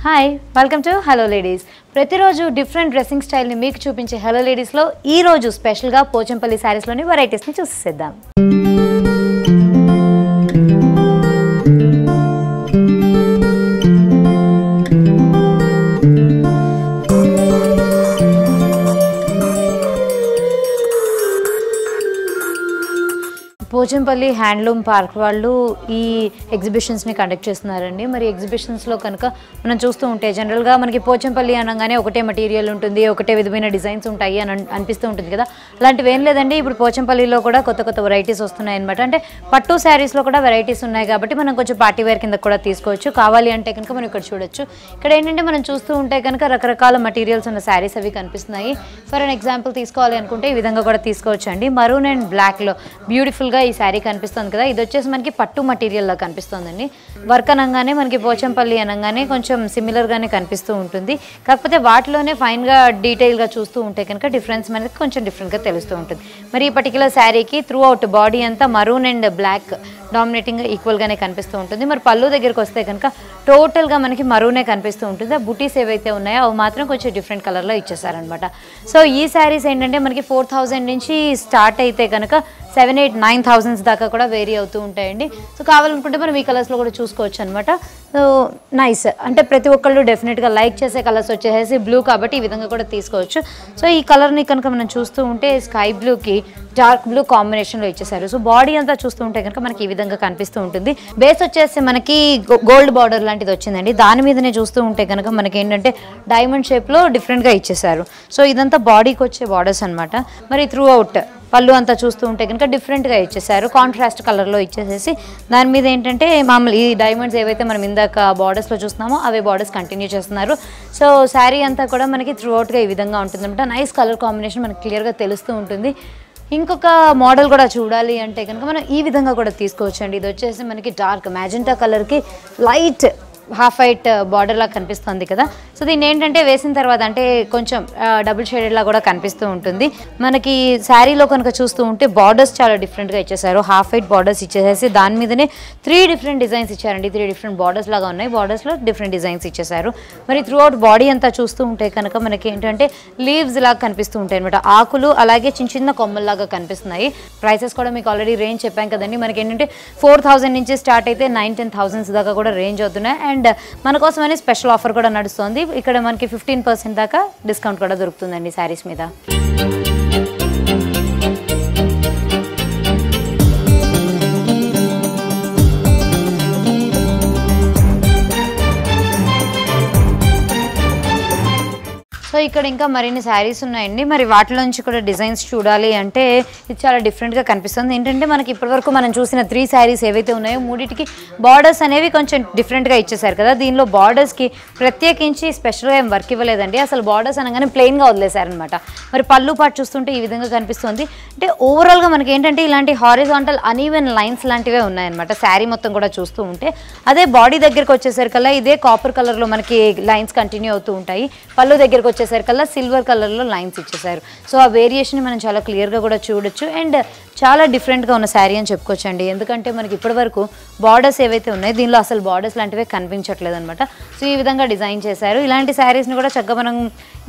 Hi welcome to hello ladies. ప్రతిరోజు different dressing స్టైల్ని మీకు చూపించే హలో లేడీస్లో ఈరోజు స్పెషల్గా పోచంపల్లి శారీస్లోని వెరైటీస్ని చూసేద్దాం. పోచంపల్లి హ్యాండ్లూమ్ పార్క్ వాళ్ళు ఈ ఎగ్జిబిషన్స్ని కండక్ట్ చేస్తున్నారండి. మరి ఎగ్జిబిషన్స్లో కనుక మనం చూస్తూ ఉంటే జనరల్గా మనకి పోచంపల్లి అనగానే ఒకటే మెటీరియల్ ఉంటుంది, ఒకటే విధమైన డిజైన్స్ ఉంటాయి అని అనిపిస్తూ ఉంటుంది కదా. అలాంటివి ఏం లేదండి. ఇప్పుడు పోచంపల్లిలో కూడా కొత్త కొత్త వెరైటీస్ వస్తున్నాయి అనమాట. అంటే పట్టు శారీస్లో కూడా వెరైటీస్ ఉన్నాయి కాబట్టి మనం కొంచెం పార్టీ వేర్ కింద కూడా తీసుకోవచ్చు. కావాలి అంటే కనుక మనం ఇక్కడ చూడొచ్చు. ఇక్కడ ఏంటంటే మనం చూస్తూ ఉంటే కనుక రకరకాల మెటీరియల్స్ ఉన్న శారీస్ అవి కనిపిస్తున్నాయి. ఫర్ అన్ ఎగ్జాంపుల్ తీసుకోవాలి అనుకుంటే ఈ విధంగా కూడా తీసుకోవచ్చు అండి. మరూన్ అండ్ బ్లాక్లో బ్యూటిఫుల్గా ఈ శారీ కనిపిస్తుంది కదా. ఇది వచ్చేసి మనకి పట్టు మెటీరియల్లో కనిపిస్తుందండి. వర్క్ అనగానే మనకి పోచంపల్లి అనగానే కొంచెం సిమిలర్గానే కనిపిస్తూ ఉంటుంది. కాకపోతే వాటిలోనే ఫైన్గా డీటెయిల్గా చూస్తూ ఉంటే కనుక డిఫరెన్స్ మనకి కొంచెం డిఫరెంట్గా తెలుస్తూ ఉంటుంది. మరి ఈ పర్టికులర్ శారీకి త్రూ అవుట్ బాడీ అంతా మరూన్ అండ్ బ్లాక్ డామినేటింగ్గా ఈక్వల్గానే కనిపిస్తూ ఉంటుంది. మరి పళ్ళు దగ్గరికి వస్తే కనుక టోటల్గా మనకి మరూనే కనిపిస్తూ ఉంటుంది. ఆ బుటీస్ ఏవైతే ఉన్నాయో అవి మాత్రం కొంచెం డిఫరెంట్ కలర్లో ఇచ్చేసారనమాట. సో ఈ శారీస్ ఏంటంటే మనకి 4000 నుంచి స్టార్ట్ అయితే కనుక 7, 8, 9,000 దాకా కూడా వేరీ అవుతూ ఉంటాయండి. సో కావాలనుకుంటే మనం ఈ కలర్స్లో కూడా చూసుకోవచ్చు అనమాట. సో నైస్, అంటే ప్రతి ఒక్కళ్ళు డెఫినెట్గా లైక్ చేసే కలర్స్ వచ్చేసి బ్లూ కాబట్టి ఈ విధంగా కూడా తీసుకోవచ్చు. సో ఈ కలర్ని కనుక మనం చూస్తూ ఉంటే స్కై బ్లూకి డార్క్ బ్లూ కాంబినేషన్లో ఇచ్చేసారు. సో బాడీ అంతా చూస్తూ ఉంటే కనుక మనకి ఈ విధంగా కనిపిస్తూ ఉంటుంది. బేస్ వచ్చేసి మనకి గోల్డ్ బార్డర్ లాంటిది వచ్చిందండి. దాని మీదనే చూస్తూ ఉంటే కనుక మనకి ఏంటంటే డైమండ్ షేప్లో డిఫరెంట్గా ఇచ్చేసారు. సో ఇదంతా బాడీకి వచ్చే బార్డర్స్ అనమాట. మరి త్రూ అవుట్ పళ్ళు అంతా చూస్తూ ఉంటే కనుక డిఫరెంట్గా ఇచ్చేసారు. కాంట్రాస్ట్ కలర్లో ఇచ్చేసేసి దాని మీద ఏంటంటే మామూలు ఈ డైమండ్స్ ఏవైతే మనం ఇందాక బార్డర్స్లో చూస్తున్నామో అవే బార్డర్స్ కంటిన్యూ చేస్తున్నారు. సో శారీ అంతా కూడా మనకి త్రూ అవుట్గా ఈ విధంగా ఉంటుందన్నమాట. నైస్ కలర్ కాంబినేషన్ మనకి క్లియర్గా తెలుస్తూ ఉంటుంది. ఇంకొక మోడల్ కూడా చూడాలి అంటే కనుక మనం ఈ విధంగా కూడా తీసుకోవచ్చు అండి. ఇది వచ్చేసి మనకి డార్క్ మ్యాజెంటా కలర్కి లైట్ హాఫ్ వైట్ బార్డర్ లాగా కనిపిస్తుంది కదా. సో దీన్ని ఏంటంటే వేసిన తర్వాత అంటే కొంచెం డబుల్ షేడెడ్ లా కూడా కనిపిస్తూ ఉంటుంది. మనకి శారీలో కనుక చూస్తూ ఉంటే బార్డర్స్ చాలా డిఫరెంట్గా ఇచ్చేసారు. హాఫ్ వైట్ బార్డర్స్ ఇచ్చేసేసి దాని మీదనే 3 డిఫరెంట్ డిజైన్స్ ఇచ్చారండి. 3 డిఫరెంట్ బార్డర్స్ లాగా ఉన్నాయి. బార్డర్స్లో డిఫరెంట్ డిజైన్స్ ఇచ్చేసారు. మరి త్రూ అవుట్ బాడీ అంతా చూస్తూ ఉంటే కనుక మనకి ఏంటంటే లీవ్స్ లాగా కనిపిస్తూ ఉంటాయి అనమాట. ఆకులు అలాగే చిన్న చిన్న కొమ్మల్లాగా కనిపిస్తున్నాయి. ప్రైసెస్ కూడా మీకు ఆల్రెడీ రేంజ్ చెప్పాం కదండి. మనకి ఏంటంటే 4000 నుంచి స్టార్ట్ అయితే 9-10,000 దాకా కూడా రేంజ్ అవుతున్నాయి. అండ్ మన కోసమని స్పెషల్ ఆఫర్ కూడా నడుస్తుంది. ఇక్కడ మనకి 15% దాకా డిస్కౌంట్ కూడా దొరుకుతుందండి శారీస్ మీద. సో ఇక్కడ ఇంకా మరిన్ని శారీస్ ఉన్నాయండి. మరి వాటిలో నుంచి కూడా డిజైన్స్ చూడాలి అంటే ఇది చాలా డిఫరెంట్గా కనిపిస్తుంది. ఏంటంటే మనకి ఇప్పటివరకు మనం చూసిన 3 శారీస్ ఏవైతే ఉన్నాయో మూడింటికి బార్డర్స్ అనేవి కొంచెం డిఫరెంట్గా ఇచ్చేసారు కదా. దీనిలో బార్డర్స్కి ప్రత్యేకించి స్పెషల్గా ఏం వర్క్ ఇవ్వలేదండి. అసలు బార్డర్స్ అనగానే ప్లెయిన్గా వదిలేశారనమాట. మరి పళ్ళు పాటు చూస్తుంటే ఈ విధంగా కనిపిస్తుంది. అంటే ఓవరాల్గా మనకి ఏంటంటే ఇలాంటి హారిజాంటల్ అనీవెన్ లైన్స్ లాంటివే ఉన్నాయన్నమాట శారీ మొత్తం కూడా చూస్తూ ఉంటే. అదే బాడీ దగ్గరికి వచ్చేసరికల్లా ఇదే కాపర్ కలర్లో మనకి లైన్స్ కంటిన్యూ అవుతూ ఉంటాయి. పళ్ళు దగ్గరికి వచ్చేసరికల్లా సిల్వర్ కలర్లో లైన్స్ ఇచ్చేసారు. సో ఆ వేరియేషన్ మనం చాలా క్లియర్గా కూడా చూడొచ్చు. అండ్ చాలా డిఫరెంట్గా ఉన్న శారీ అని చెప్పుకోవచ్చు అండి. ఎందుకంటే మనకి ఇప్పటివరకు బార్డర్స్ ఏవైతే ఉన్నాయో దీనిలో అసలు బార్డర్స్ లాంటివే కనిపించట్లేదు అనమాట. సో ఈ విధంగా డిజైన్ చేశారు. ఇలాంటి శారీస్ని కూడా చక్కగా మనం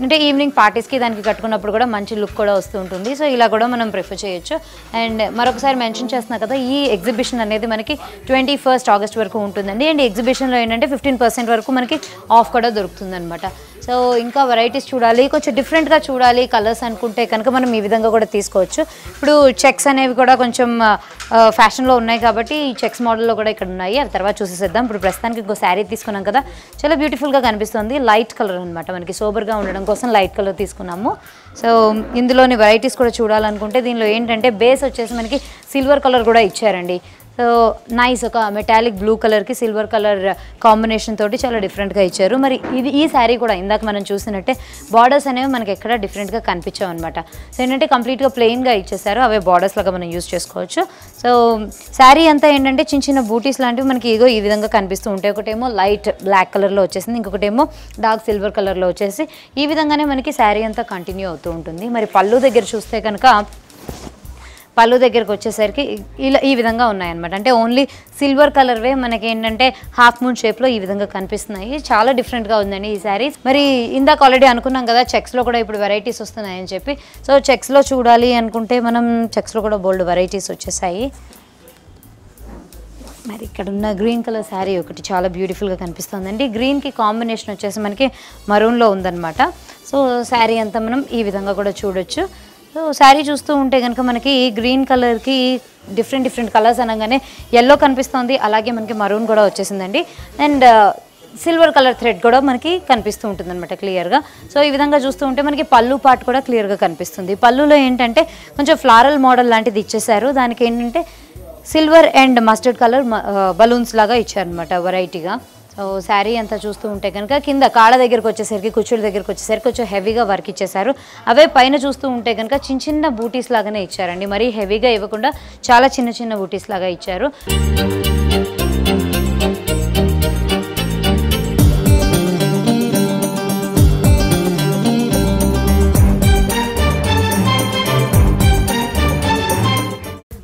అంటే ఈవినింగ్ పార్టీస్కి దానికి కట్టుకున్నప్పుడు కూడా మంచి లుక్ కూడా వస్తూ ఉంటుంది. సో ఇలా కూడా మనం ప్రిఫర్ చేయొచ్చు. అండ్ మరొకసారి మెన్షన్ చేస్తున్నా కదా, ఈ ఎగ్జిబిషన్ అనేది మనకి 21 ఆగస్ట్ వరకు ఉంటుందండి. అండ్ ఎగ్జిబిషన్లో ఏంటంటే 15% వరకు మనకి ఆఫ్ కూడా దొరుకుతుంది అనమాట. సో ఇంకా వెరైటీస్ చూడాలి, కొంచెం డిఫరెంట్గా చూడాలి కలర్స్ అనుకుంటే కనుక మనం ఈ విధంగా కూడా తీసుకోవచ్చు. ఇప్పుడు చెక్స్ అనేవి కూడా కొంచెం ఫ్యాషన్లో ఉన్నాయి కాబట్టి ఈ చెక్స్ మోడల్లో కూడా ఇక్కడ ఉన్నాయి. అది తర్వాత చూసేద్దాం. ఇప్పుడు ప్రస్తుతానికి ఇంకో శారీ తీసుకున్నాం కదా, చాలా బ్యూటిఫుల్గా కనిపిస్తుంది. లైట్ కలర్ అనమాట. మనకి సోబర్గా ఉండడం కోసం లైట్ కలర్ తీసుకున్నాము. సో ఇందులోని వెరైటీస్ కూడా చూడాలనుకుంటే దీనిలో ఏంటంటే బేస్ వచ్చేసి మనకి సిల్వర్ కలర్ కూడా ఇచ్చారండి. సో నైస్, ఒక మెటాలిక్ బ్లూ కలర్కి సిల్వర్ కలర్ కాంబినేషన్ తోటి చాలా డిఫరెంట్గా ఇచ్చారు. మరి ఈ శారీ కూడా ఇందాక మనం చూసినట్టే బార్డర్స్ అనేవి మనకి ఎక్కడ డిఫరెంట్గా కనిపించావు అనమాట. సో ఏంటంటే కంప్లీట్గా ప్లెయిన్గా ఇచ్చేసారు. అవే బార్డర్స్ లాగా మనం యూజ్ చేసుకోవచ్చు. సో శారీ అంతా ఏంటంటే చిన్న చిన్న బూటీస్ లాంటివి మనకి ఇగో ఈ విధంగా కనిపిస్తూ ఉంటాయి. ఒకటేమో లైట్ బ్లాక్ కలర్లో వచ్చేసింది, ఇంకొకటేమో డార్క్ సిల్వర్ కలర్లో వచ్చేసి ఈ విధంగానే మనకి శారీ అంతా కంటిన్యూ అవుతూ ఉంటుంది. మరి పళ్ళు దగ్గర చూస్తే కనుక పళ్ళు దగ్గరికి వచ్చేసరికి ఇలా ఈ విధంగా ఉన్నాయన్నమాట. అంటే ఓన్లీ సిల్వర్ కలర్వే మనకి ఏంటంటే హాఫ్ మూన్ షేప్లో ఈ విధంగా కనిపిస్తున్నాయి. చాలా డిఫరెంట్గా ఉందండి ఈ శారీస్. మరి ఇందాక ఆల్రెడీ అనుకున్నాం కదా చెక్స్లో కూడా ఇప్పుడు వెరైటీస్ వస్తున్నాయని చెప్పి. సో చెక్స్లో చూడాలి అనుకుంటే మనం చెక్స్లో కూడా బోల్డ్ వెరైటీస్ వచ్చేసాయి. మరి ఇక్కడ ఉన్న గ్రీన్ కలర్ శారీ ఒకటి చాలా బ్యూటిఫుల్గా కనిపిస్తుందండి. గ్రీన్కి కాంబినేషన్ వచ్చేసి మనకి మరూన్లో ఉందన్నమాట. సో శారీ అంతా మనం ఈ విధంగా కూడా చూడొచ్చు. సో శారీ చూస్తూ ఉంటే కనుక మనకి గ్రీన్ కలర్కి డిఫరెంట్ కలర్స్ అనగానే ఎల్లో కనిపిస్తుంది, అలాగే మనకి మరూన్ కూడా వచ్చేసిందండి. అండ్ సిల్వర్ కలర్ థ్రెడ్ కూడా మనకి కనిపిస్తూ ఉంటుంది అనమాట క్లియర్గా. సో ఈ విధంగా చూస్తూ ఉంటే మనకి పళ్ళు పార్ట్ కూడా క్లియర్గా కనిపిస్తుంది. పళ్ళులో ఏంటంటే కొంచెం ఫ్లారల్ మోడల్ లాంటిది ఇచ్చేసారు. దానికి ఏంటంటే silver and mustard colour balloons లాగా ఇచ్చారనమాట వెరైటీగా. సో శారీ అంతా చూస్తూ ఉంటే కనుక కింద కాళ్ళ దగ్గరకు వచ్చేసరికి కుచ్చుల దగ్గరకు వచ్చేసరికి కొంచెం హెవీగా వర్క్ ఇచ్చేసారు. అవే పైన చూస్తూ ఉంటే కనుక చిన్న బూటీస్ లాగానే ఇచ్చారండి. మరీ హెవీగా ఇవ్వకుండా చాలా చిన్న బూటీస్ లాగా ఇచ్చారు.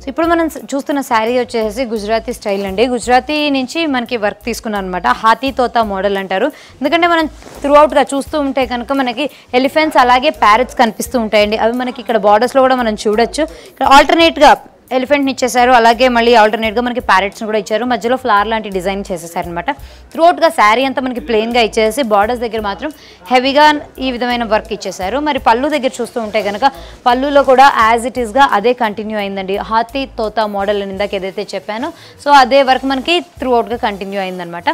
ఇప్పుడు మనం చూస్తున్న శారీ వచ్చేసి గుజరాతీ స్టైల్ అండి. గుజరాతీ నుంచి మనకి వర్క్ తీసుకున్నాం అనమాట. హాతీ తోతా మోడల్ అంటారు. ఎందుకంటే మనం త్రూఅవుట్గా చూస్తూ ఉంటే కనుక మనకి ఎలిఫెంట్స్ అలాగే ప్యారెట్స్ కనిపిస్తూ ఉంటాయండి. అవి మనకి ఇక్కడ బార్డర్స్లో కూడా మనం చూడొచ్చు. ఇక్కడ ఆల్టర్నేట్గా ఎలిఫెంట్ని ఇచ్చేసారు, అలాగే మళ్ళీ ఆల్టర్నేట్గా మనకి ప్యారెట్స్ని కూడా ఇచ్చారు. మధ్యలో ఫ్లవర్ లాంటి డిజైన్ చేసేసారనమాట. త్రూఅవుట్గా శారీ అంతా మనకి ప్లెయిన్గా ఇచ్చేసి బార్డర్స్ దగ్గర మాత్రం హెవీగా ఈ విధమైన వర్క్ ఇచ్చేసారు. మరి పళ్ళు దగ్గర చూస్తూ ఉంటే కనుక పళ్ళులో కూడా యాజ్ ఇట్ ఈస్గా అదే కంటిన్యూ అయిందండి. హాతీ తోతా మోడల్ అని ఇందాక ఏదైతే చెప్పానో సో అదే వర్క్ మనకి త్రూఅవుట్గా కంటిన్యూ అయిందనమాట.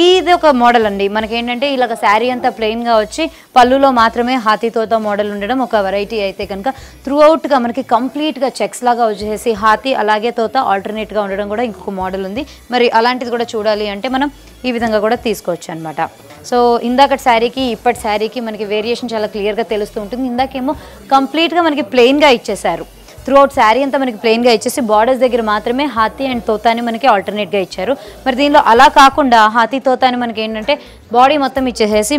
ఇది ఒక మోడల్ అండి. మనకి ఏంటంటే ఇలాగ శారీ అంతా ప్లెయిన్గా వచ్చి పళ్ళులో మాత్రమే హాతీ తోతా మోడల్ ఉండడం ఒక వెరైటీ. అయితే కనుక త్రూఅవుట్గా మనకి కంప్లీట్గా చెక్స్ లాగా వచ్చేసి హాతీ అలాగే తోతా ఆల్టర్నేట్గా ఉండడం కూడా ఇంకొక మోడల్ ఉంది. మరి అలాంటిది కూడా చూడాలి అంటే మనం ఈ విధంగా కూడా తీసుకోవచ్చు అనమాట. సో ఇందాకటి శారీకి ఇప్పటి శారీకి మనకి వేరియేషన్ చాలా క్లియర్గా తెలుస్తూ ఉంటుంది. ఇందాకేమో కంప్లీట్గా మనకి ప్లెయిన్గా ఇచ్చేసారు. త్రూఅవుట్ శారీ అంతా మనకి ప్లెయిన్గా ఇచ్చేసి బార్డర్స్ దగ్గర మాత్రమే హాతీ అండ్ తోతాని మనకి ఆల్టర్నేట్గా ఇచ్చారు. మరి దీనిలో అలా కాకుండా హాతీ తోతాని మనకి ఏంటంటే బాడీ మొత్తం ఇచ్చేసేసి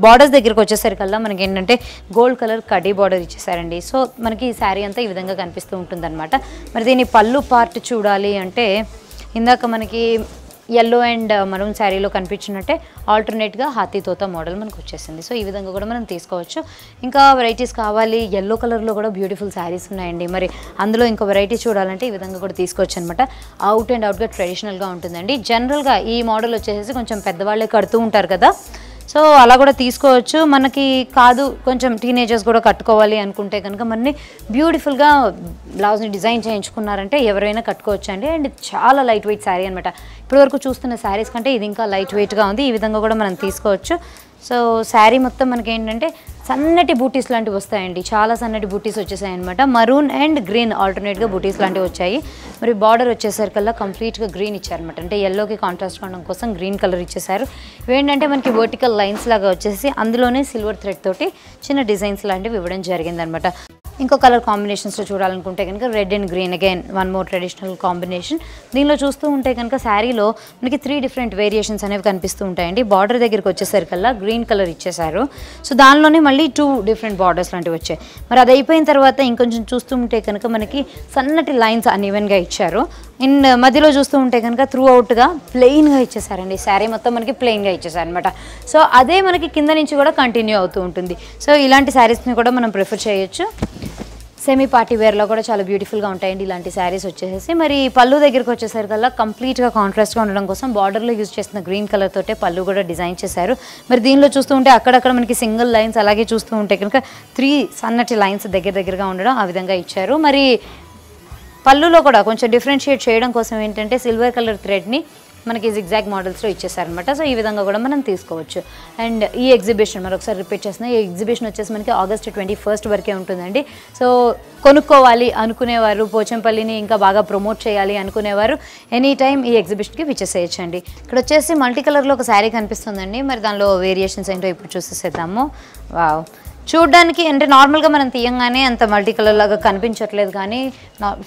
బార్డర్స్ దగ్గరికి వచ్చేసరికల్లా మనకి ఏంటంటే గోల్డ్ కలర్ కడ్డీ బార్డర్ ఇచ్చేసారండి. సో మనకి ఈ శారీ అంతా ఈ విధంగా కనిపిస్తూ ఉంటుంది అనమాట. మరి దీని పళ్ళు పార్ట్ చూడాలి అంటే ఇందాక మనకి yellow and maroon saree lo కనిపించినట్టే ఆల్టర్నేట్ గా హాతీ తోత మోడల్ మనకు వచ్చేసింది. సో ఈ విధంగా కూడా మనం తీసుకోవచ్చు. ఇంకా వెరైటీస్ కావాలి, yellow కలర్ లో కూడా బ్యూటిఫుల్ సారీస్ ఉన్నాయండి. మరి అందులో ఇంకో వెరైటీ చూడాలంటే ఈ విధంగా కూడా తీసుకోవచ్చు అన్నమాట. అవుట్ అండ్ అవుట్ గా ట్రెడిషనల్ గా ఉంటుందండి. జనరల్ గా ఈ మోడల్ వచ్చేసి కొంచెం పెద్దవాళ్ళే కడుతూ ఉంటారు కదా, సో అలా కూడా తీసుకోవచ్చు. మనకి కాదు కొంచెం టీనేజర్స్ కూడా కట్టుకోవాలి అనుకుంటే కనుక మనని బ్యూటిఫుల్గా బ్లౌజ్ని డిజైన్ చేయించుకున్నారంటే ఎవరైనా కట్టుకోవచ్చు అండి. అండ్ చాలా లైట్ వెయిట్ శారీ అనమాట. ఇప్పటివరకు చూస్తున్న శారీస్ కంటే ఇది ఇంకా లైట్ వెయిట్గా ఉంది. ఈ విధంగా కూడా మనం తీసుకోవచ్చు. సో శారీ మొత్తం మనకి ఏంటంటే సన్నటి బూటీస్ లాంటివి వస్తాయండి. చాలా సన్నటి బూటీస్ వచ్చేసాయి అనమాట. మరూన్ అండ్ గ్రీన్ ఆల్టర్నేట్గా బూటీస్ లాంటివి వచ్చాయి. మరి బార్డర్ వచ్చేసరికల్లా కంప్లీట్గా గ్రీన్ ఇచ్చారనమాట. అంటే ఎల్లోకి కాంట్రాస్ట్ ఉండడం కోసం గ్రీన్ కలర్ ఇచ్చేసారు. ఇవేంటంటే మనకి వర్టికల్ లైన్స్ లాగా వచ్చేసి అందులోనే సిల్వర్ థ్రెడ్ తోటి చిన్న డిజైన్స్ లాంటివి ఇవ్వడం జరిగిందనమాట. ఇంకో కలర్ కాంబినేషన్స్లో చూడాలనుకుంటే కనుక red and green, again one more traditional combination. దీనిలో చూస్తూ ఉంటే కనుక శారీలో మనకి 3 డిఫరెంట్ వేరియేషన్స్ అనేవి కనిపిస్తూ ఉంటాయండి. బార్డర్ దగ్గరికి వచ్చేసరికల్లా గ్రీన్ కలర్ ఇచ్చేసారు. సో దానిలోనే మళ్ళీ 2 డిఫరెంట్ బార్డర్స్ లాంటివి వచ్చాయి. మరి అది అయిపోయిన తర్వాత ఇంకొంచెం చూస్తూ ఉంటే కనుక మనకి సన్నటి లైన్స్ అన్ఈవెన్గా ఇచ్చారు. అండ్ మధ్యలో చూస్తూ ఉంటే కనుక త్రూ అవుట్గా ప్లెయిన్గా ఇచ్చేసారండి. శారీ మొత్తం మనకి ప్లెయిన్గా ఇచ్చేసారనమాట. సో అదే మనకి కింద నుంచి కూడా కంటిన్యూ అవుతూ ఉంటుంది. సో ఇలాంటి శారీస్ని కూడా మనం ప్రిఫర్ చేయొచ్చు. సెమీ పార్టీ వేర్లో కూడా చాలా బ్యూటిఫుల్గా ఉంటాయండి ఇలాంటి శారీస్ వచ్చేసి. మరి పళ్ళు దగ్గరికి వచ్చేసరికల్లా కంప్లీట్గా కాంట్రాస్ట్గా ఉండడం కోసం బార్డర్లో యూజ్ చేసిన గ్రీన్ కలర్ తోటే పళ్ళు కూడా డిజైన్ చేశారు. మరి దీనిలో చూస్తూ ఉంటే అక్కడక్కడ మనకి సింగిల్ లైన్స్, అలాగే చూస్తూ ఉంటే కనుక 3 సన్నటి లైన్స్ దగ్గరగా ఉండడం ఆ విధంగా ఇచ్చారు. మరి పళ్ళులో కూడా కొంచెం డిఫరెన్షియేట్ చేయడం కోసం ఏంటంటే సిల్వర్ కలర్ థ్రెడ్ని మనకి జిగ్జాగ్ మోడల్స్లో ఇచ్చేసారనమాట. సో ఈ విధంగా కూడా మనం తీసుకోవచ్చు. అండ్ ఈ ఎగ్జిబిషన్ మరొకసారి రిపీట్ చేస్తున్నా, ఈ ఎగ్జిబిషన్ వచ్చేసి మనకి ఆగస్ట్ 21 వరకే ఉంటుందండి. సో కొనుక్కోవాలి అనుకునేవారు, పోచంపల్లిని ఇంకా బాగా ప్రమోట్ చేయాలి అనుకునేవారు ఎనీ టైం ఈ ఎగ్జిబిషన్కి విచ్చేసేయచ్చండి. ఇక్కడ వచ్చేసి మల్టీ కలర్లో ఒక శారీ కనిపిస్తుందండి. మరి దానిలో వేరియేషన్స్ ఏంటో ఇప్పుడు చూసేసేద్దాము. వావ్, చూడడానికి అంటే నార్మల్గా మనం తీయంగానే అంత మల్టీ కలర్ లాగా కనిపించట్లేదు, కానీ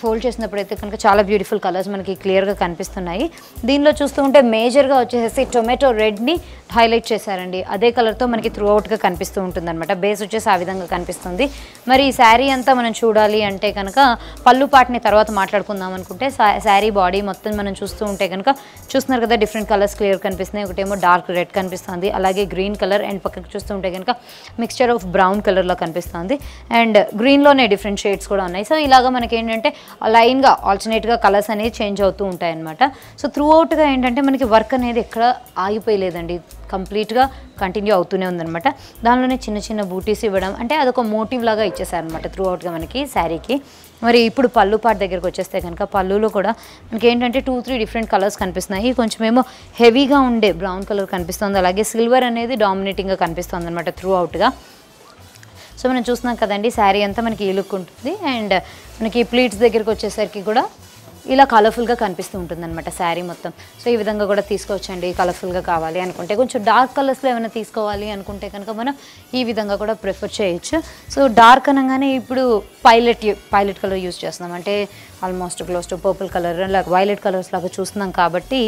ఫోల్డ్ చేసినప్పుడు అయితే కనుక చాలా బ్యూటిఫుల్ కలర్స్ మనకి క్లియర్గా కనిపిస్తున్నాయి. దీనిలో చూస్తూ ఉంటే మేజర్గా వచ్చేసి టొమాటో రెడ్ని హైలైట్ చేశారండి. అదే కలర్తో మనకి త్రూ అవుట్గా కనిపిస్తూ ఉంటుంది అనమాట. బేస్ వచ్చేసి ఆ విధంగా కనిపిస్తుంది. మరి ఈ శారీ అంతా మనం చూడాలి అంటే కనుక పళ్ళు పాటని తర్వాత మాట్లాడుకుందాం అనుకుంటే శారీ బాడీ మొత్తం మనం చూస్తూ ఉంటే కనుక చూస్తున్నారు కదా, డిఫరెంట్ కలర్స్ క్లియర్ కనిపిస్తున్నాయి. ఒకటేమో డార్క్ రెడ్ కనిపిస్తుంది, అలాగే గ్రీన్ కలర్, అండ్ పక్కకు చూస్తూ ఉంటే కనుక మిక్స్చర్ ఆఫ్ బ్రౌన్ కలర్లో కనిపిస్తుంది, అండ్ గ్రీన్లోనే డిఫరెంట్ షేడ్స్ కూడా ఉన్నాయి. సో ఇలాగా మనకి ఏంటంటే లైన్గా ఆల్టర్నేట్గా కలర్స్ అనేది చేంజ్ అవుతూ ఉంటాయి అనమాట. సో త్రూ అవుట్గా ఏంటంటే మనకి వర్క్ అనేది ఎక్కడ ఆగిపోయలేదండి, కంప్లీట్గా కంటిన్యూ అవుతూనే ఉందనమాట. దానిలోనే చిన్న చిన్న బూటీస్ ఇవ్వడం అంటే అదొక మోటివ్ లాగా ఇచ్చేసారనమాట త్రూ అవుట్గా మనకి శారీకి. మరి ఇప్పుడు పళ్ళు పాట దగ్గరకు వచ్చేస్తే కనుక పళ్ళులో కూడా మనకి ఏంటంటే 2-3 డిఫరెంట్ కలర్స్ కనిపిస్తున్నాయి. కొంచెం ఏమో హెవీగా ఉండే బ్రౌన్ కలర్ కనిపిస్తుంది, అలాగే సిల్వర్ అనేది డామినేటింగ్గా కనిపిస్తుంది అనమాట త్రూ అవుట్గా. సో మనం చూస్తున్నాం కదండి, శారీ అంతా మనకి ఈ లుక్ ఉంటుంది, అండ్ మనకి ప్లీట్స్ దగ్గరికి వచ్చేసరికి కూడా ఇలా కలర్ఫుల్గా కనిపిస్తూ ఉంటుంది అనమాట శారీ మొత్తం. సో ఈ విధంగా కూడా తీసుకోవచ్చండి, కలర్ఫుల్గా కావాలి అనుకుంటే. కొంచెం డార్క్ కలర్స్లో ఏమైనా తీసుకోవాలి అనుకుంటే కనుక మనం ఈ విధంగా కూడా ప్రిఫర్ చేయొచ్చు. సో డార్క్ అనగానే ఇప్పుడు పైలెట్ కలర్ యూజ్ చేస్తున్నాం, అంటే almost close to purple colour లాగా వైలెట్ కలర్స్ లాగా చూస్తున్నాం కాబట్టి.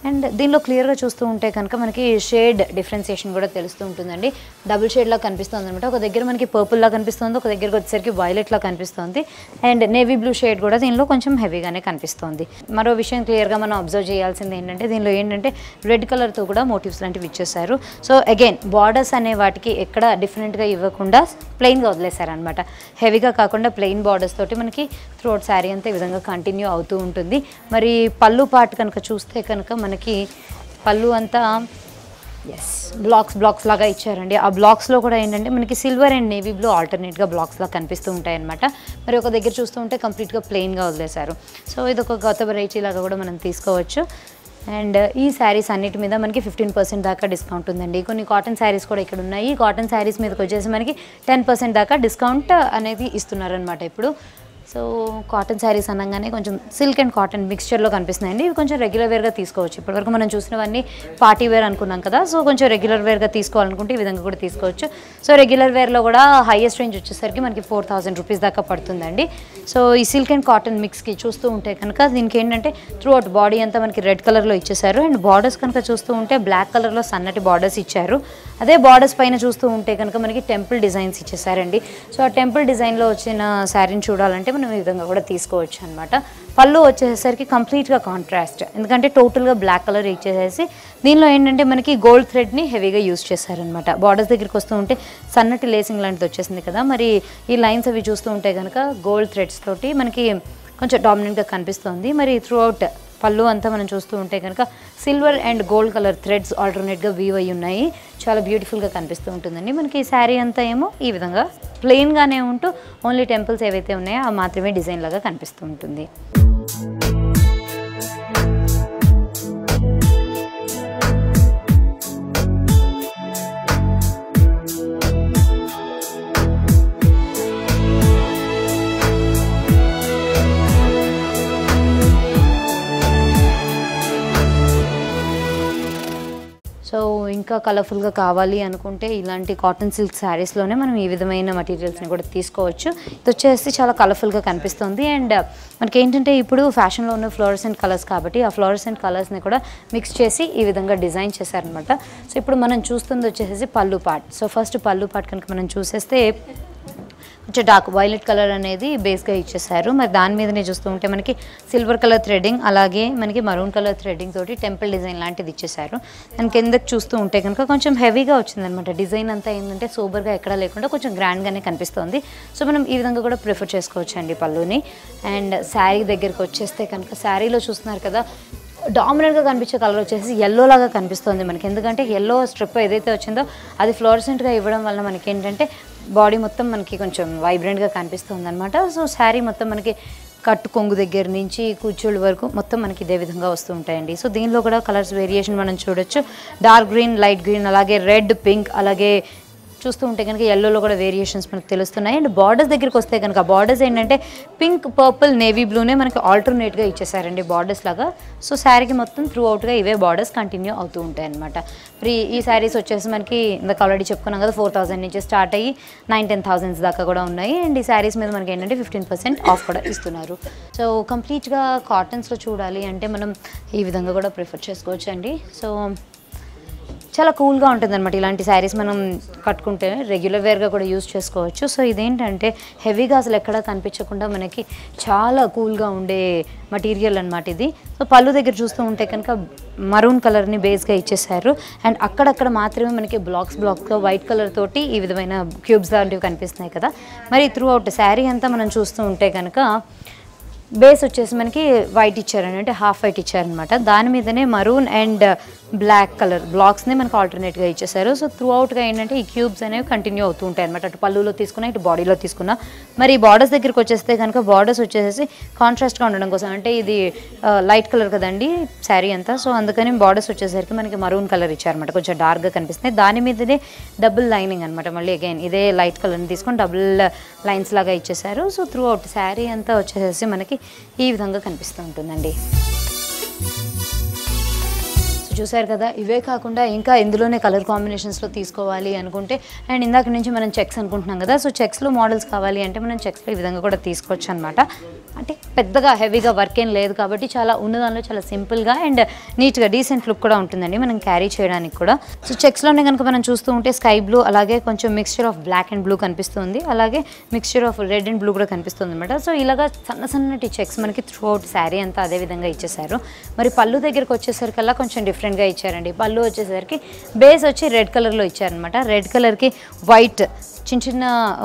అండ్ దీనిలో క్లియర్గా చూస్తూ ఉంటే కనుక మనకి షేడ్ డిఫరెన్సియేషన్ కూడా తెలుస్తూ ఉంటుందండి. డబుల్ షేడ్లా కనిపిస్తుంది అనమాట. ఒక దగ్గర మనకి పర్పుల్లా కనిపిస్తుంది, ఒక దగ్గరకు వచ్చేసరికి వైలెట్లా కనిపిస్తుంది, అండ్ నేవీ బ్లూ షేడ్ కూడా దీనిలో కొంచెం హెవీగానే కనిపిస్తుంది. మరో విషయం క్లియర్గా మనం అబ్జర్వ్ చేయాల్సింది ఏంటంటే దీనిలో ఏంటంటే రెడ్ కలర్తో కూడా మోటివ్స్ లాంటివి ఇచ్చేసారు. సో అగైన్ బార్డర్స్ అనే వాటికి ఎక్కడ డిఫరెంట్గా ఇవ్వకుండా ప్లెయిన్గా వదిలేశారనమాట. హెవీగా కాకుండా ప్లెయిన్ బార్డర్స్ తోటి మనకి త్రోట్ శారీ అంతా ఈ విధంగా కంటిన్యూ అవుతూ ఉంటుంది. మరి పళ్ళు పార్ట్ కనుక చూస్తే కనుక మనకి పళ్ళు అంతా బ్లాక్స్ లాగా ఇచ్చారండి. ఆ బ్లాక్స్లో కూడా ఏంటంటే మనకి సిల్వర్ అండ్ నేవీ బ్లూ ఆల్టర్నేట్గా బ్లాక్స్లా కనిపిస్తూ ఉంటాయి అనమాట. మరి ఒక దగ్గర చూస్తూ ఉంటే కంప్లీట్గా ప్లెయిన్గా వదిలేశారు. సో ఇది ఒక కొత్త వెరైటీ లాగా కూడా మనం తీసుకోవచ్చు. అండ్ ఈ శారీస్ అన్నిటి మీద మనకి 15% దాకా డిస్కౌంట్ ఉందండి. కొన్ని కాటన్ శారీస్ కూడా ఇక్కడ ఉన్నాయి. కాటన్ శారీస్ మీదకి వచ్చేసి మనకి 10% దాకా డిస్కౌంట్ అనేది ఇస్తున్నారనమాట ఇప్పుడు. సో కాటన్ శారీస్ అనగానే కొంచెం సిల్క్ అండ్ కాటన్ మిక్స్చర్లో కనిపిస్తున్నాయండి. ఇవి కొంచెం రెగ్యులర్ వేర్గా తీసుకోవచ్చు. ఇప్పటివరకు మనం చూసినవన్నీ పార్టీ వేర్ అనుకున్నాం కదా, సో కొంచెం రెగ్యులర్ వేర్గా తీసుకోవాలనుకుంటే ఈ విధంగా కూడా తీసుకోవచ్చు. సో రెగ్యులర్ వేర్లో కూడా హైయెస్ట్ రేంజ్ వచ్చేసరికి మనకి 4000 రూపీస్ దాకా పడుతుందండి. సో ఈ సిల్క్ అండ్ కాటన్ మిక్స్కి చూస్తూ ఉంటే కనుక దీనికి ఏంటంటే త్రూ అవుట్ బాడీ అంతా మనకి రెడ్ కలర్లో ఇచ్చేసారు, అండ్ బార్డర్స్ కనుక చూస్తూ ఉంటే బ్లాక్ కలర్లో సన్నటి బార్డర్స్ ఇచ్చారు. అదే బార్డర్స్ పైన చూస్తూ ఉంటే కనుక మనకి టెంపుల్ డిజైన్స్ ఇచ్చేసారండి. సో ఆ టెంపుల్ డిజైన్లో వచ్చిన శారీని చూడాలంటే మనం ఈ విధంగా కూడా తీసుకోవచ్చు అనమాట. పళ్ళు వచ్చేసరికి కంప్లీట్గా కాంట్రాస్ట్, ఎందుకంటే టోటల్గా బ్లాక్ కలర్ ఇచ్చేసేసి దీనిలో ఏంటంటే మనకి గోల్డ్ థ్రెడ్ని హెవీగా యూజ్ చేశారనమాట. బార్డర్స్ దగ్గరికి వస్తూ ఉంటే సన్నటి లేసింగ్ లాంటిది వచ్చేసింది కదా, మరి ఈ లైన్స్ అవి చూస్తూ ఉంటే కనుక గోల్డ్ థ్రెడ్స్ తోటి మనకి కొంచెం డామినెంట్గా కనిపిస్తుంది. మరి త్రూ అవుట్ పళ్ళు అంతా మనం చూస్తూ ఉంటే కనుక silver and gold colour threads ఆల్టర్నేట్గా వీవ్ అయ్యి ఉన్నాయి. చాలా బ్యూటిఫుల్గా కనిపిస్తూ ఉంటుందండి. మనకి ఈ శారీ అంతా ఏమో ఈ విధంగా ప్లెయిన్గానే ఉంటూ ఓన్లీ టెంపుల్స్ ఏవైతే ఉన్నాయో అవి మాత్రమే డిజైన్ లాగా కనిపిస్తూ ఉంటుంది. సో ఇంకా కలర్ఫుల్గా కావాలి అనుకుంటే ఇలాంటి కాటన్ సిల్క్ శారీస్లోనే మనం ఈ విధమైన మెటీరియల్స్ని కూడా తీసుకోవచ్చు. ఇది వచ్చేసి చాలా కలర్ఫుల్గా కనిపిస్తుంది. అండ్ మనకి ఏంటంటే ఇప్పుడు ఫ్యాషన్లో ఉన్న ఫ్లోరసెంట్ కలర్స్ కాబట్టి ఆ ఫ్లోరసెంట్ కలర్స్ని కూడా మిక్స్ చేసి ఈ విధంగా డిజైన్ చేశారనమాట. సో ఇప్పుడు మనం చూస్తుంది వచ్చేసి పళ్ళు పార్ట్. సో ఫస్ట్ పళ్ళు పార్ట్ కనుక మనం చూసేస్తే కొంచెం డార్క్ వైలెట్ కలర్ అనేది బేస్గా ఇచ్చేసారు. మరి దాని మీదనే చూస్తూ ఉంటే మనకి సిల్వర్ కలర్ థ్రెడ్డింగ్, అలాగే మనకి మరూన్ కలర్ థ్రెడ్డింగ్ తోటి టెంపుల్ డిజైన్ లాంటిది ఇచ్చేసారు. దాని కిందకి చూస్తూ ఉంటే కనుక కొంచెం హెవీగా వచ్చిందనమాట. డిజైన్ అంతా ఏంటంటే సూపర్గా ఎక్కడా లేకుండా కొంచెం గ్రాండ్గానే కనిపిస్తుంది. సో మనం ఈ విధంగా కూడా ప్రిఫర్ చేసుకోవచ్చు అండి పళ్ళుని. అండ్ శారీ దగ్గరికి వచ్చేస్తే కనుక శారీలో చూస్తున్నారు కదా, డామినెంట్గా కనిపించే కలర్ వచ్చేసి ఎల్లో లాగా కనిపిస్తుంది మనకి. ఎందుకంటే ఎల్లో స్ట్రిప్ ఏదైతే వచ్చిందో అది ఫ్లోరసెంట్గా ఇవ్వడం వల్ల మనకి ఏంటంటే బాడీ మొత్తం మనకి కొంచెం వైబ్రెంట్గా కనిపిస్తుంది అనమాట. సో శారీ మొత్తం మనకి కట్టు కొంగు దగ్గర నుంచి కూర్చోళ్ళ వరకు మొత్తం మనకి ఇదే విధంగా వస్తూ ఉంటాయండి. సో దీనిలో కూడా కలర్స్ వేరియేషన్ మనం చూడొచ్చు. డార్క్ గ్రీన్, లైట్ గ్రీన్, అలాగే రెడ్, పింక్, అలాగే చూస్తూ ఉంటే కనుక ఎల్లోలో కూడా వేరియేషన్స్ మనకు తెలుస్తున్నాయి. అండ్ బార్డర్స్ దగ్గరికి వస్తే కనుక బార్డర్స్ ఏంటంటే పింక్, పర్పుల్, నేవీ బ్లూనే మనకి ఆల్టర్నేట్గా ఇచ్చేసారండి బార్డర్స్ లాగా. సో శారీకి మొత్తం త్రూ అవుట్గా ఇవే బార్డర్స్ కంటిన్యూ అవుతూ ఉంటాయి అనమాట. మరి ఈ శారీస్ వచ్చేసి మనకి ఇందాక ఆల్రెడీ చెప్పుకున్నాం కదా 4000 నుంచి స్టార్ట్ అయ్యి 9-10,000 దాకా కూడా ఉన్నాయి. అండ్ ఈ శారీస్ మీద మనకి ఏంటంటే 15% ఆఫ్ కూడా ఇస్తున్నారు. సో కంప్లీట్గా కాటన్స్లో చూడాలి అంటే మనం ఈ విధంగా కూడా ప్రిఫర్ చేసుకోవచ్చు అండి. సో చాలా కూల్గా ఉంటుంది అనమాట. ఇలాంటి శారీస్ మనం కట్టుకుంటే రెగ్యులర్ వేర్గా కూడా యూజ్ చేసుకోవచ్చు. సో ఇదేంటంటే హెవీగా అసలు ఎక్కడా కనిపించకుండా మనకి చాలా కూల్గా ఉండే మటీరియల్ అనమాట ఇది. సో పళ్ళు దగ్గర చూస్తూ ఉంటే కనుక మరూన్ కలర్ని బేస్గా ఇచ్చేసారు. అండ్ అక్కడక్కడ మాత్రమే మనకి బ్లాక్స్లో వైట్ కలర్ తోటి ఈ విధమైన క్యూబ్స్ లాంటివి కనిపిస్తున్నాయి కదా. మరి త్రూ అవుట్ శారీ అంతా మనం చూస్తూ ఉంటే కనుక బేస్ వచ్చేసి మనకి వైట్ ఇచ్చారని, అంటే హాఫ్ వైట్ ఇచ్చారనమాట. దాని మీదనే మరూన్ అండ్ బ్లాక్ కలర్ బ్లాక్స్ని మనకు ఆల్టర్నేట్గా ఇచ్చేసారు. సో త్రూ అవుట్గా ఏంటంటే ఈ క్యూబ్స్ అనేవి కంటిన్యూ అవుతూ ఉంటాయి అనమాట. అటు పళ్ళులో తీసుకున్నా, ఇటు బాడీలో తీసుకున్నా. మరి బార్డర్స్ దగ్గరికి వచ్చేస్తే కనుక బార్డర్స్ వచ్చేసి కాంట్రాస్ట్గా ఉండడం కోసం, అంటే ఇది లైట్ కలర్ కదండి శారీ అంతా. సో అందుకని బార్డర్స్ వచ్చేసరికి మనకి మరూన్ కలర్ ఇచ్చారనమాట, కొంచెం డార్క్గా కనిపిస్తుంది. దాని మీదనే డబుల్ లైనింగ్ అనమాట. మళ్ళీ అగైన్ ఇదే లైట్ కలర్ని తీసుకొని డబుల్ లైన్స్ లాగా ఇచ్చేసారు. సో త్రూ అవుట్ శారీ అంతా వచ్చేసేసి మనకి ఈ విధంగా కనిపిస్తూ ఉంటుందండి. చూసారు కదా. ఇవే కాకుండా ఇంకా ఇందులోనే కలర్ కాంబినేషన్స్లో తీసుకోవాలి అనుకుంటే, అండ్ ఇందాక నుంచి మనం చెక్స్ అనుకుంటున్నాం కదా. సో చెక్స్లో మోడల్స్ కావాలి అంటే మనం చెక్స్లో ఈ విధంగా కూడా తీసుకోవచ్చు అనమాట. అంటే పెద్దగా హెవీగా వర్క్ ఏం లేదు కాబట్టి చాలా ఉన్నదానిలో చాలా సింపుల్గా అండ్ నీట్గా డీసెంట్ లుక్ కూడా ఉంటుందండి మనం క్యారీ చేయడానికి కూడా. సో చెక్స్లోనే కనుక మనం చూస్తూ ఉంటే స్కై బ్లూ, అలాగే కొంచెం mixture of black and blue కనిపిస్తుంది, అలాగే mixture of red and blue కూడా కనిపిస్తుంది అనమాట. సో ఇలాగా సన్నటి చెక్స్ మనకి త్రూ అవుట్ శారీ అంతా అదే విధంగా ఇచ్చేసారు. మరి పళ్ళు దగ్గరికి వచ్చేసరికల్లా కొంచెం డిఫరెంట్గా ఇచ్చారండి. పళ్ళు వచ్చేసరికి బేస్ వచ్చి రెడ్ కలర్లో ఇచ్చారనమాట. రెడ్ కలర్కి వైట్ చిన్న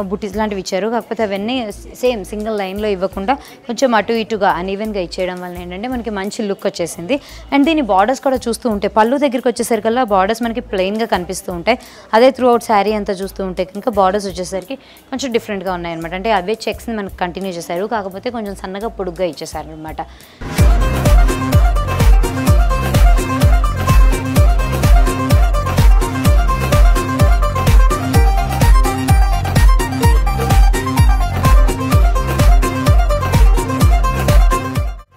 బుటీస్ లాంటివి ఇచ్చారు. కాకపోతే అవన్నీ సేమ్ సింగిల్ లైన్లో ఇవ్వకుండా కొంచెం అటు ఇటుగా అన్ఈవెన్గా ఇచ్చేయడం వల్ల ఏంటంటే మనకి మంచి లుక్ వచ్చేసింది. అండ్ దీని బార్డర్స్ కూడా చూస్తూ ఉంటే పళ్ళు దగ్గరికి వచ్చేసరికల్లా బార్డర్స్ మనకి ప్లెయిన్గా కనిపిస్తూ ఉంటాయి. అదే త్రూ అవుట్ శారీ అంతా చూస్తూ ఉంటే కనుక బార్డర్స్ వచ్చేసరికి కొంచెం డిఫరెంట్గా ఉన్నాయన్నమాట. అంటే అవే చెక్స్ని మనకి కంటిన్యూ చేశారు, కాకపోతే కొంచెం సన్నగా పొడుగ్గా ఇచ్చేసారు అనమాట.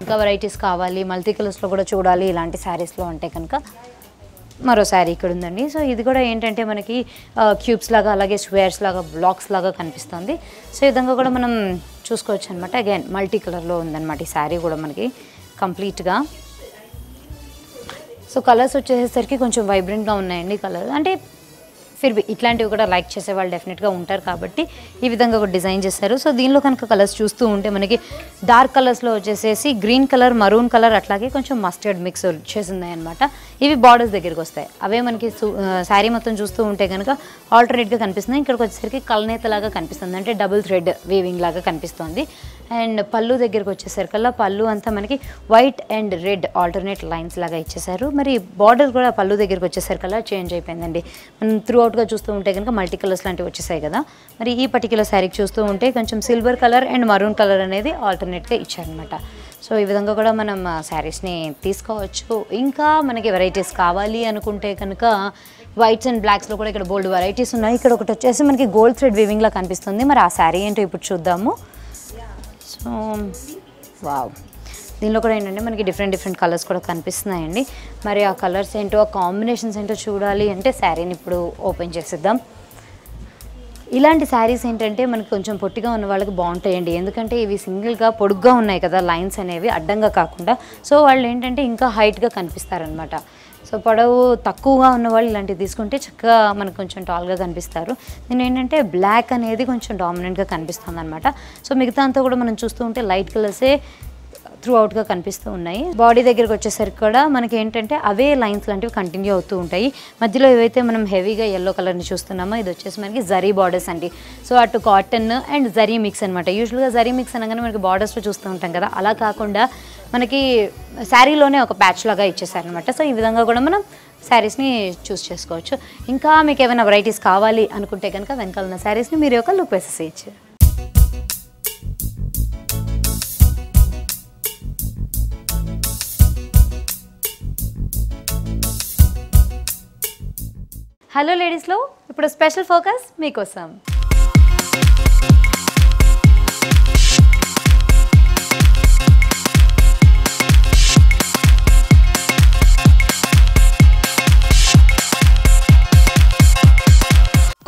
ఇంకా వెరైటీస్ కావాలి, మల్టీ కలర్స్లో కూడా చూడాలి ఇలాంటి శారీస్లో అంటే కనుక మరో శారీ ఇక్కడ ఉందండి. సో ఇది కూడా ఏంటంటే మనకి క్యూబ్స్ లాగా, అలాగే స్క్వేర్స్ లాగా, బ్లాక్స్ లాగా కనిపిస్తుంది. సో ఈ విధంగా కూడా మనం చూసుకోవచ్చు అనమాట. అగైన్ మల్టీ కలర్లో ఉందన్నమాట ఈ శారీ కూడా మనకి కంప్లీట్గా. సో కలర్స్ వచ్చేసరికి కొంచెం వైబ్రెంట్గా ఉన్నాయండి కలర్. అంటే ఫిర్బి ఇట్లాంటివి కూడా లైక్ చేసే వాళ్ళు డెఫినెట్గా ఉంటారు కాబట్టి ఈ విధంగా ఒక డిజైన్ చేశారు. సో దీనిలో కనుక కలర్స్ చూస్తూ ఉంటే మనకి డార్క్ కలర్స్లో వచ్చేసేసి గ్రీన్ కలర్, మరూన్ కలర్, అట్లాగే కొంచెం మస్టర్డ్ మిక్స్ వచ్చేసింది అనమాట. ఇవి బార్డర్స్ దగ్గరికి వస్తాయి. అవే మనకి శారీ మొత్తం చూస్తూ ఉంటే కనుక ఆల్టర్నేట్గా కనిపిస్తుంది. ఇక్కడికి వచ్చేసరికి కల్నేతలాగా కనిపిస్తుంది, అంటే డబుల్ థ్రెడ్ వీవింగ్ లాగా కనిపిస్తుంది. అండ్ పళ్ళు దగ్గరికి వచ్చేసరికల్లా పళ్ళు అంతా మనకి white and red alternate lines లాగా ఇచ్చేసారు. మరి బార్డర్ కూడా పళ్ళు దగ్గరికి వచ్చేసరికల్లా చేంజ్ అయిపోయిందండి. మనం త్రూ అవుట్గా చూస్తూ ఉంటే కనుక మల్టీ కలర్స్ లాంటివి వచ్చేసాయి కదా. మరి ఈ పర్టికులర్ శారీకి చూస్తూ ఉంటే కొంచెం silver colour and maroon colour అనేది ఆల్టర్నేట్గా ఇచ్చారనమాట. సో ఈ విధంగా కూడా మనం శారీస్ని తీసుకోవచ్చు. ఇంకా మనకి వెరైటీస్ కావాలి అనుకుంటే కనుక వైట్స్ అండ్ బ్లాక్స్లో కూడా ఇక్కడ బోల్డ్ వెరైటీస్ ఉన్నాయి. ఇక్కడ ఒకటి వచ్చేసి మనకి గోల్డ్ థ్రెడ్ వీవింగ్లా కనిపిస్తుంది. మరి ఆ శారీ ఏంటో ఇప్పుడు చూద్దాము. సో వావ్, దీనిలో కూడా ఏంటంటే మనకి డిఫరెంట్ కలర్స్ కూడా కనిపిస్తున్నాయండి. మరి ఆ కలర్స్ ఏంటో, ఆ కాంబినేషన్స్ ఏంటో చూడాలి అంటే శారీని ఇప్పుడు ఓపెన్ చేసేద్దాం. ఇలాంటి శారీస్ ఏంటంటే మనకి కొంచెం పొట్టిగా ఉన్న వాళ్ళకి బాగుంటాయండి. ఎందుకంటే ఇవి సింగిల్గా పొడుగ్గా ఉన్నాయి కదా లైన్స్ అనేవి, అడ్డంగా కాకుండా. సో వాళ్ళు ఏంటంటే ఇంకా హైట్గా కనిపిస్తారనమాట. సో పొడవు తక్కువగా ఉన్న వాళ్ళు ఇలాంటివి తీసుకుంటే చక్కగా మనకు కొంచెం టాల్గా కనిపిస్తారు. దీని ఏంటంటే బ్లాక్ అనేది కొంచెం డామినెంట్గా కనిపిస్తుంది అనమాట. సో మిగతా అంతా కూడా మనం చూస్తూ ఉంటే లైట్ కలర్సే త్రూ అవుట్గా కనిపిస్తూ ఉన్నాయి. బాడీ దగ్గరికి వచ్చేసరికి కూడా మనకి ఏంటంటే అవే లైన్స్ లాంటివి కంటిన్యూ అవుతూ ఉంటాయి. మధ్యలో ఏవైతే మనం హెవీగా ఎల్లో కలర్ని చూస్తున్నామో ఇది వచ్చేసి మనకి జరీ బార్డర్స్ అండి. సో అటు కాటన్ అండ్ జరీ మిక్స్ అనమాట. యూజువల్గా జరీ మిక్స్ అనగానే మనకి బార్డర్స్లో చూస్తూ ఉంటాం కదా, అలా కాకుండా మనకి శారీలోనే ఒక ప్యాచ్ లాగా ఇచ్చేసారనమాట. సో ఈ విధంగా కూడా మనం శారీస్ని చూస్ చేసుకోవచ్చు. ఇంకా మీకు ఏమైనా వెరైటీస్ కావాలి అనుకుంటే కనుక వెనకాల ఉన్న శారీస్ని మీరు ఒక లుక్ వేసేసేయచ్చు. హలో లేడీస్లో ఇప్పుడు స్పెషల్ ఫోకస్ మీకోసం.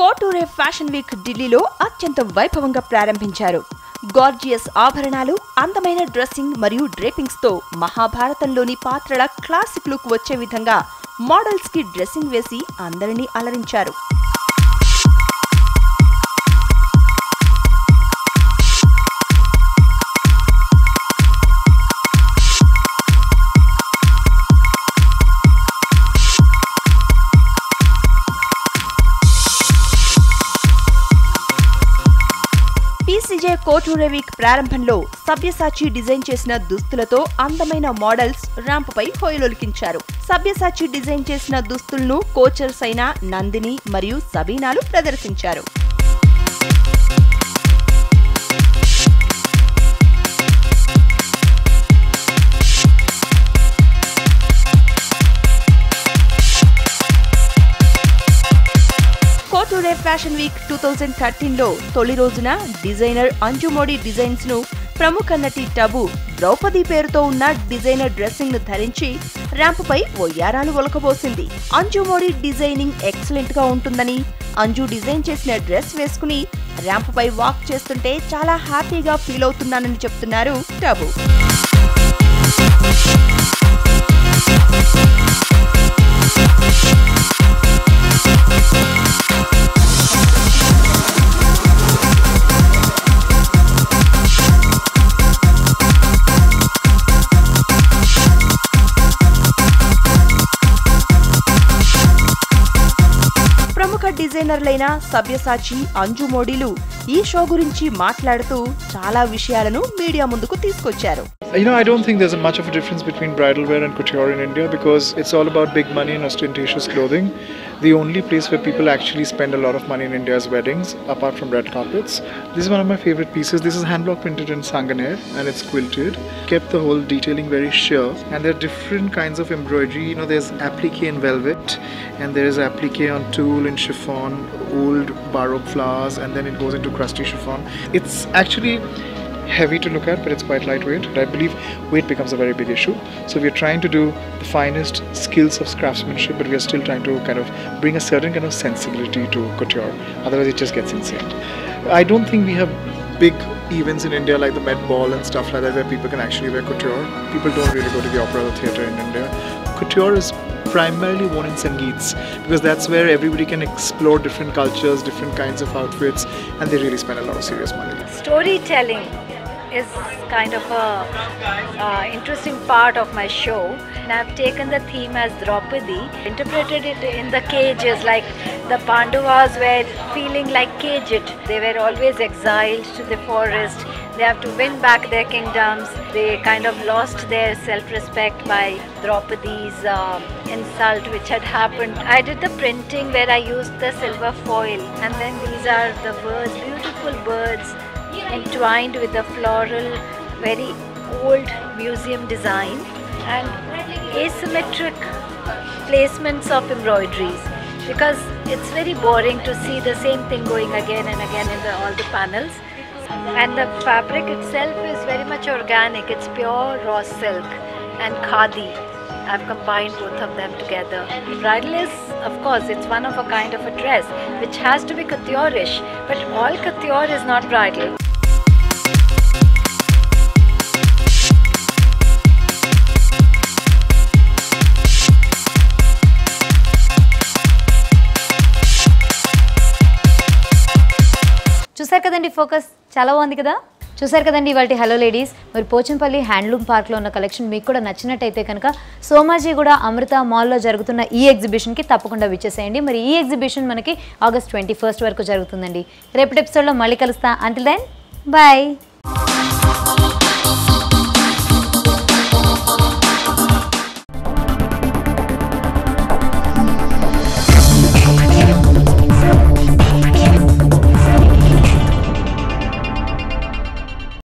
కోటూరే ఫ్యాషన్ వీక్ ఢిల్లీలో అత్యంత వైభవంగా ప్రారంభించారు. గార్జియస్ ఆభరణాలు, అందమైన డ్రెస్సింగ్ మరియు డ్రేపింగ్స్ తో మహాభారతంలోని పాత్రల క్లాసిక్ లుక్ వచ్చే విధంగా మోడల్స్ కి డ్రెస్సింగ్ వేసి అందరినీ అలరించారు. పీసీజే కోటూరే వీక్ ప్రారంభంలో సబ్యసాచి డిజైన్ చేసిన దుస్తులతో అందమైన మోడల్స్ ర్యాంపుపై హోయలొలికించారు. సబ్యసాచి డిజైన్ చేసిన దుస్తులను కోచర్స్ అయిన నందిని మరియు సబీనాలు ప్రదర్శించారు. కోటూరే ఫ్యాషన్ వీక్ 2013లో తొలి రోజున డిజైనర్ అంజు మోడీ డిజైన్స్ ను ప్రముఖ నటి టబు ద్రౌపది పేరుతో ఉన్న డిజైనర్ డ్రెస్సింగ్ ను ధరించి ర్యాంపుపై ఒయ్యారాలు ఒలకబోసింది. అంజు మోడీ డిజైనింగ్ ఎక్సలెంట్ గా ఉంటుందని, అంజు డిజైన్ చేసిన డ్రెస్ వేసుకుని ర్యాంపుపై వాక్ చేస్తుంటే చాలా హ్యాపీగా ఫీల్ అవుతున్నానని చెప్తున్నారు టబు. డిజైనర్లైన సబ్యసాచి, అంజు మోడీలు ఈ షో గురించి మాట్లాడుతూ చాలా విషయాలను మీడియా ముందుకు తీసుకొచ్చారు. I don't think there's much of a difference between bridal wear and couture in India because it's all about big money and ostentatious clothing. The only place where people actually spend a lot of money in India is weddings, apart from red carpets. This is one of my favorite pieces. This is hand block printed in Sanganer and it's quilted. Kept the whole detailing very sheer, and there are different kinds of embroidery. There's applique in velvet, and there is applique on tulle and chiffon, old baroque flowers, and then it goes into crusty chiffon. It's actually heavy to look at, but it's quite lightweight. I believe weight becomes a very big issue. So we are trying to do the finest skills of craftsmanship, but we are still trying to kind of bring a certain kind of sensibility to couture. Otherwise it just gets insane. I don't think we have big events in India like the Met Ball and stuff like that where people can actually wear couture. People don't really go to the opera or the theatre in India. Couture is primarily worn in Sangeets because that's where everybody can explore different cultures, different kinds of outfits, and they really spend a lot of serious money. Storytelling is kind of a interesting part of my show, and I've taken the theme as Draupadi, interpreted it in the cages, like the Pandavas were feeling like caged. They were always exiled to the forest. They have to win back their kingdoms. They kind of lost their self-respect by Draupadi's insult which had happened. I did the printing where I used the silver foil, and then these are the birds, beautiful birds entwined with the floral, very old museum design and asymmetric placements of embroideries, because it's very boring to see the same thing going again and again in all the panels. And the fabric itself is very much organic. It's pure raw silk and khadi. I've combined both of them together. Bridal is, of course, it's one of a kind of a dress which has to be couture-ish, but all couture is not bridal. చూసారు కదండి focus, చాలా బాగుంది కదా. చూసారు కదండి ఇవాళ hello ladies. మరి Pochampally handloom పార్క్లో ఉన్న కలెక్షన్ మీకు కూడా నచ్చినట్టయితే కనుక సోమాజిగూడ అమృత మాల్లో జరుగుతున్న ఈ ఎగ్జిబిషన్కి తప్పకుండా విచ్చేసేయండి. మరి ఈ ఎగ్జిబిషన్ మనకి August 21 వరకు జరుగుతుందండి. రేపటి ఎపిసోడ్లో మళ్ళీ కలుస్తా. Until then bye.